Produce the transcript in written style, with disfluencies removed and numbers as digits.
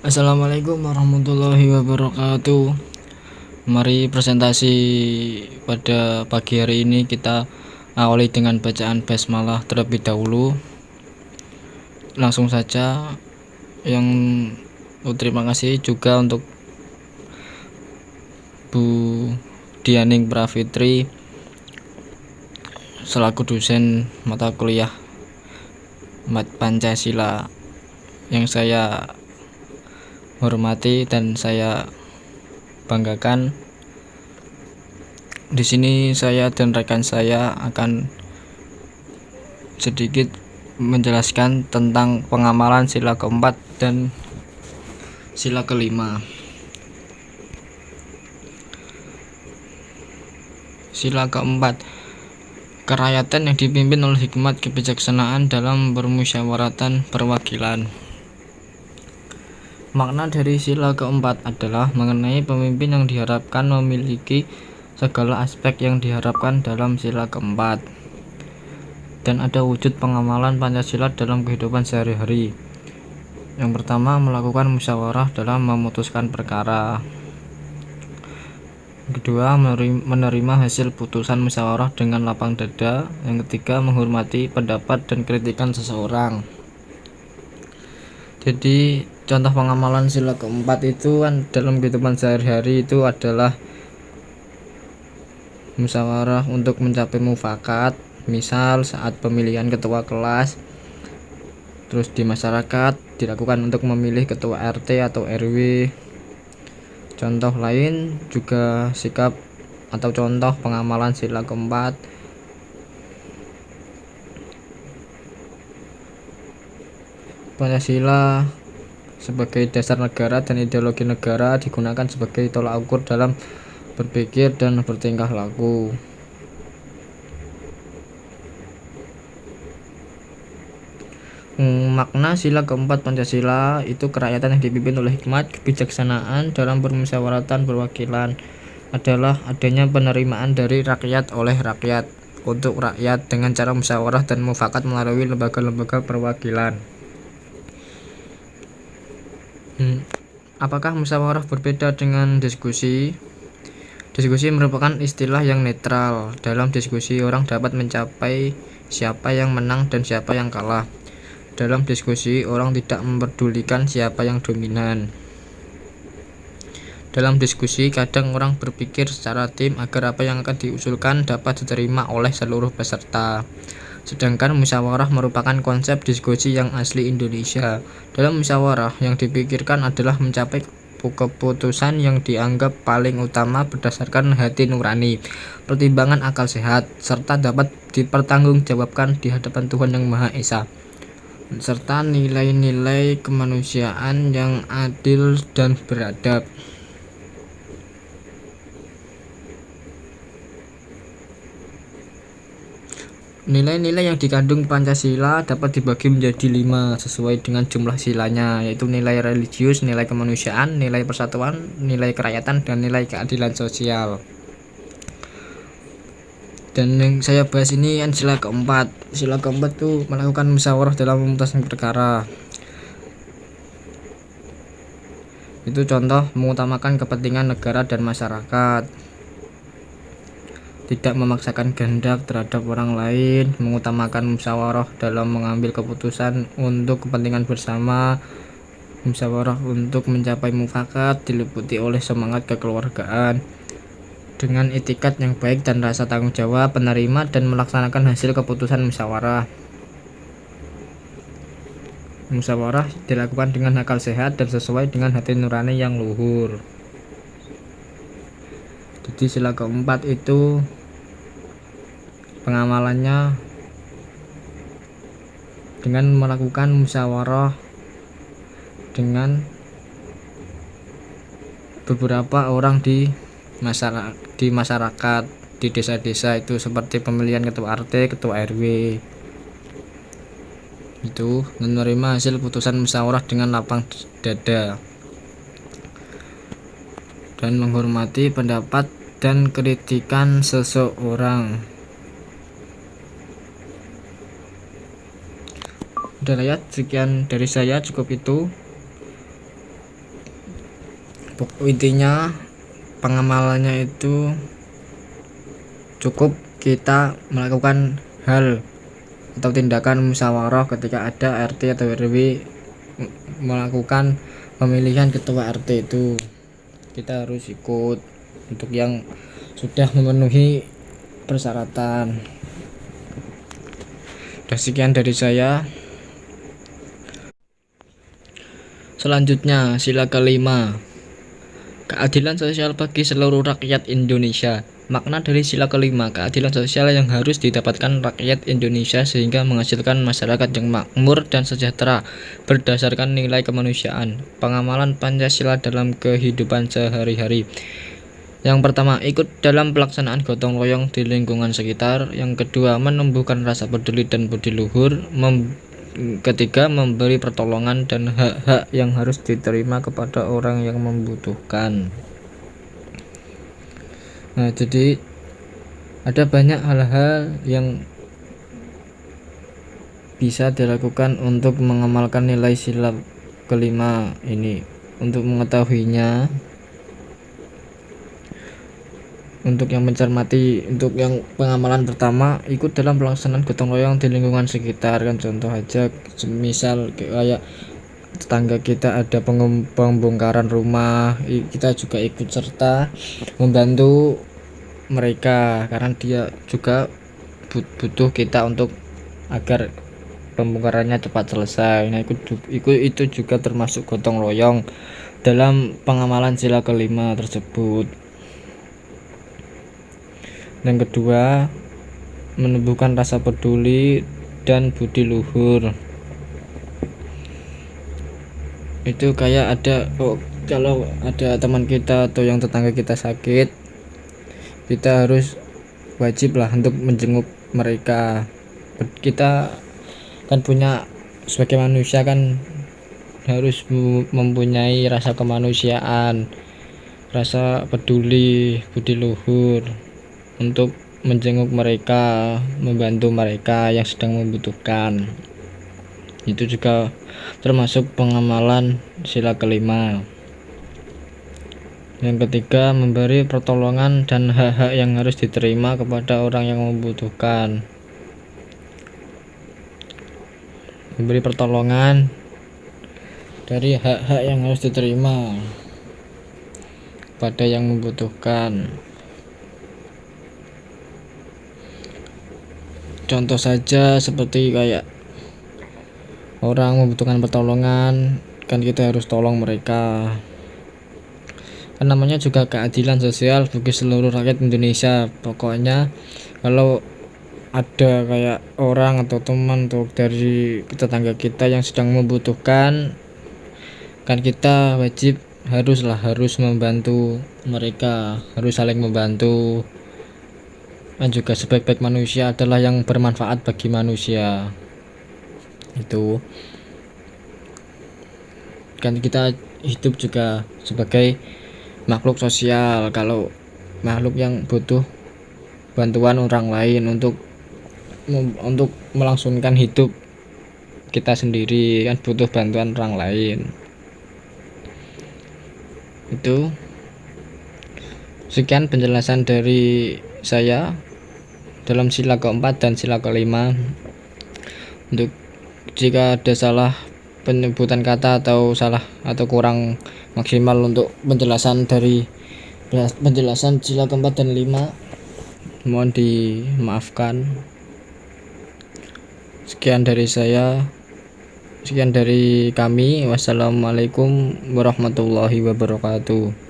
Assalamualaikum warahmatullahi wabarakatuh. Mari presentasi pada pagi hari ini kita awali dengan bacaan basmalah terlebih dahulu. Langsung saja, yang terima kasih juga untuk Bu Dianing Pravitri selaku dosen mata kuliah Pancasila yang saya hormati dan saya banggakan. Di sini saya dan rekan saya akan sedikit menjelaskan tentang pengamalan sila keempat dan sila kelima. Sila keempat, kerakyatan yang dipimpin oleh hikmat kebijaksanaan dalam permusyawaratan perwakilan. Makna dari sila keempat adalah mengenai pemimpin yang diharapkan memiliki segala aspek yang diharapkan dalam sila keempat, dan ada wujud pengamalan Pancasila dalam kehidupan sehari-hari. Yang pertama, melakukan musyawarah dalam memutuskan perkara. Kedua, menerima hasil putusan musyawarah dengan lapang dada. Yang ketiga, menghormati pendapat dan kritikan seseorang. Jadi contoh pengamalan sila keempat itu kan dalam kehidupan sehari-hari itu adalah musyawarah untuk mencapai mufakat, misal saat pemilihan ketua kelas. Terus di masyarakat dilakukan untuk memilih ketua RT atau RW. Contoh lain juga sikap atau contoh pengamalan sila keempat Pancasila sebagai dasar negara dan ideologi negara digunakan sebagai tolak ukur dalam berpikir dan bertingkah laku. Makna sila keempat Pancasila itu kerakyatan yang dipimpin oleh hikmat kebijaksanaan dalam permusyawaratan perwakilan adalah adanya penerimaan dari rakyat oleh rakyat untuk rakyat dengan cara musyawarah dan mufakat melalui lembaga-lembaga perwakilan. Apakah musyawarah berbeda dengan diskusi? Diskusi merupakan istilah yang netral. Dalam diskusi orang dapat mencapai siapa yang menang dan siapa yang kalah. Dalam diskusi orang tidak memperdulikan siapa yang dominan. Dalam diskusi kadang orang berpikir secara tim agar apa yang akan diusulkan dapat diterima oleh seluruh peserta. Sedangkan musyawarah merupakan konsep diskusi yang asli Indonesia. Dalam musyawarah yang dipikirkan adalah mencapai keputusan yang dianggap paling utama berdasarkan hati nurani, pertimbangan akal sehat, serta dapat dipertanggungjawabkan di hadapan Tuhan Yang Maha Esa, serta nilai-nilai kemanusiaan yang adil dan beradab. Nilai-nilai yang dikandung Pancasila dapat dibagi menjadi 5 sesuai dengan jumlah silanya, yaitu nilai religius, nilai kemanusiaan, nilai persatuan, nilai kerakyatan, dan nilai keadilan sosial. Dan yang saya bahas ini kan sila keempat. Sila keempat tuh melakukan musyawarah dalam memutuskan perkara. Itu contoh mengutamakan kepentingan negara dan masyarakat, tidak memaksakan kehendak terhadap orang lain, mengutamakan musyawarah dalam mengambil keputusan untuk kepentingan bersama, musyawarah untuk mencapai mufakat, diliputi oleh semangat kekeluargaan dengan etikat yang baik dan rasa tanggung jawab penerima dan melaksanakan hasil keputusan musyawarah. Musyawarah dilakukan dengan akal sehat dan sesuai dengan hati nurani yang luhur. Jadi sila keempat itu pengamalannya dengan melakukan musyawarah dengan beberapa orang di masyarakat, di desa-desa itu seperti pemilihan ketua RT, ketua RW. Itu menerima hasil putusan musyawarah dengan lapang dada dan menghormati pendapat dan kritikan seseorang. Udah lah ya, sekian dari saya, cukup itu. Intinya pengamalannya itu cukup kita melakukan hal atau tindakan musyawarah ketika ada RT atau RW melakukan pemilihan ketua RT itu. Kita harus ikut untuk yang sudah memenuhi persyaratan. Sekian dari saya. Selanjutnya, sila kelima, keadilan sosial bagi seluruh rakyat Indonesia. Makna dari sila kelima, keadilan sosial yang harus didapatkan rakyat Indonesia sehingga menghasilkan masyarakat yang makmur dan sejahtera berdasarkan nilai kemanusiaan. Pengamalan Pancasila dalam kehidupan sehari-hari. Yang pertama, ikut dalam pelaksanaan gotong royong di lingkungan sekitar. Yang kedua, menumbuhkan rasa peduli dan budi luhur. Ketiga, memberi pertolongan dan hak-hak yang harus diterima kepada orang yang membutuhkan. Nah, jadi ada banyak hal-hal yang bisa dilakukan untuk mengamalkan nilai sila kelima ini. Untuk mengetahuinya, untuk yang mencermati, untuk yang pengamalan pertama, ikut dalam pelaksanaan gotong royong di lingkungan sekitar. Kan contoh aja, misal kayak tetangga kita ada pembongkaran rumah, kita juga ikut serta membantu mereka karena dia juga butuh kita untuk agar pembongkarannya cepat selesai. Nah, itu juga termasuk gotong royong dalam pengamalan sila kelima tersebut. Yang kedua, menumbuhkan rasa peduli dan budi luhur. Itu kayak kalau ada teman kita atau yang tetangga kita sakit, kita harus wajib lah untuk menjenguk mereka. Kita kan punya, sebagai manusia kan harus mempunyai rasa kemanusiaan, rasa peduli, budi luhur untuk menjenguk mereka, membantu mereka yang sedang membutuhkan. Itu juga termasuk pengamalan sila kelima. Yang ketiga, memberi pertolongan dan hak-hak yang harus diterima kepada orang yang membutuhkan. Memberi pertolongan dari hak-hak yang harus diterima kepada yang membutuhkan. Contoh saja seperti kayak orang membutuhkan pertolongan, kan kita harus tolong mereka. Kan namanya juga keadilan sosial bagi seluruh rakyat Indonesia. Pokoknya kalau ada kayak orang atau teman atau dari tetangga kita yang sedang membutuhkan, kan kita wajib harus membantu mereka, harus saling membantu. Dan juga sebaik-baik manusia adalah yang bermanfaat bagi manusia. Itu kan kita hidup juga sebagai makhluk sosial. Kalau makhluk yang butuh bantuan orang lain untuk melangsungkan hidup kita sendiri, kan butuh bantuan orang lain. Itu sekian penjelasan dari saya dalam sila keempat dan sila kelima. Untuk jika ada salah penyebutan kata atau salah atau kurang maksimal untuk penjelasan sila keempat dan lima, mohon dimaafkan. Sekian dari saya, sekian dari kami. Wassalamualaikum warahmatullahi wabarakatuh.